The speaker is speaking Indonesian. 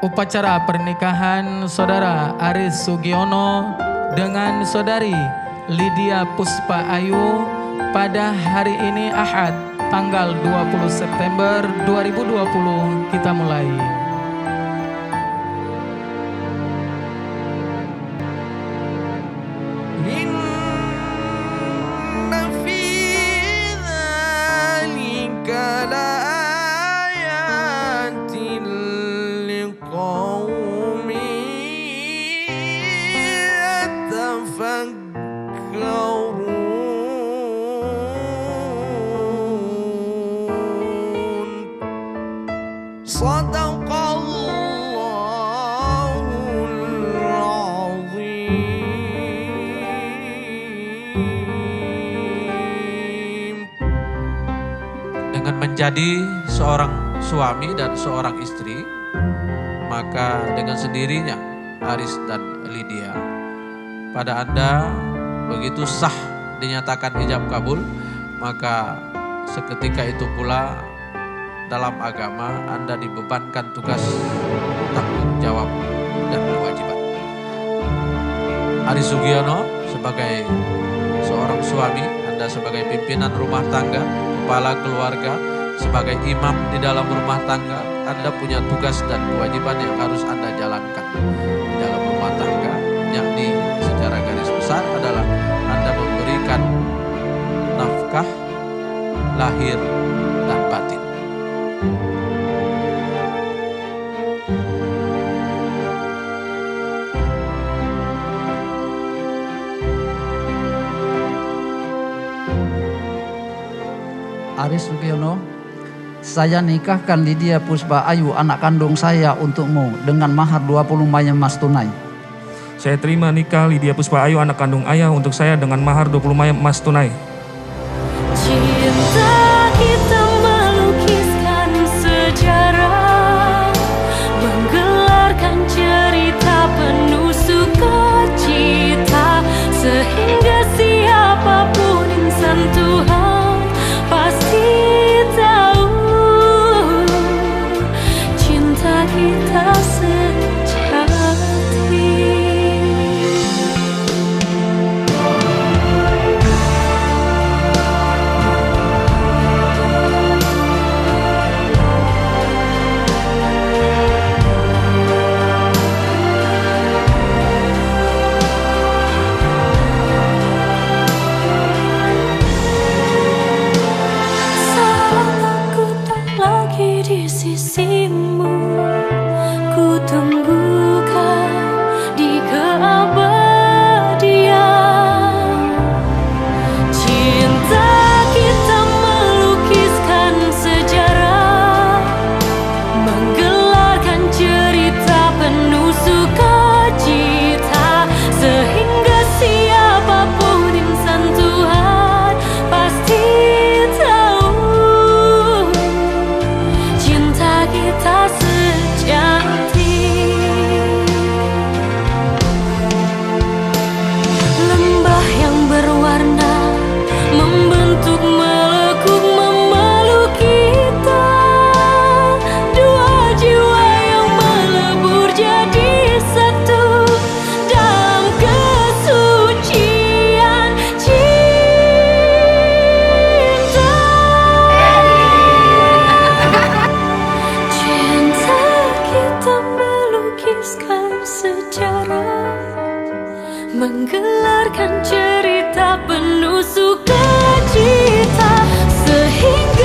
upacara pernikahan Saudara Aris Sugiono dengan Saudari Lydia Puspa Ayu pada hari ini Ahad tanggal 20 September 2020. Kita mulai. Dengan menjadi seorang suami dan seorang istri, maka dengan sendirinya Aris dan Lydia, pada Anda begitu sah dinyatakan ijab kabul, maka seketika itu pula dalam agama Anda dibebankan tugas tanggung jawab dan kewajiban. Aris Sugiono sebagai seorang suami, Anda sebagai pimpinan rumah tangga, kepala keluarga, sebagai imam di dalam rumah tangga, Anda punya tugas dan kewajiban yang harus Anda jalankan di dalam rumah tangga, yakni secara garis besar adalah Anda memberikan nafkah lahir dan batin. Aris Sugiono, saya nikahkan Lydia Puspa Ayu, anak kandung saya, untukmu dengan mahar 20 mayem emas tunai. Saya terima nikah Lydia Puspa Ayu, anak kandung ayah, untuk saya dengan mahar 20 mayem emas tunai. Cinta kita melukiskan sejarah, menggelarkan cerita penuh sukacita, sehingga siapapun insan Tuhan pasti tahu cinta kita sejati. Menggelarkan cerita penuh sukacita, sehingga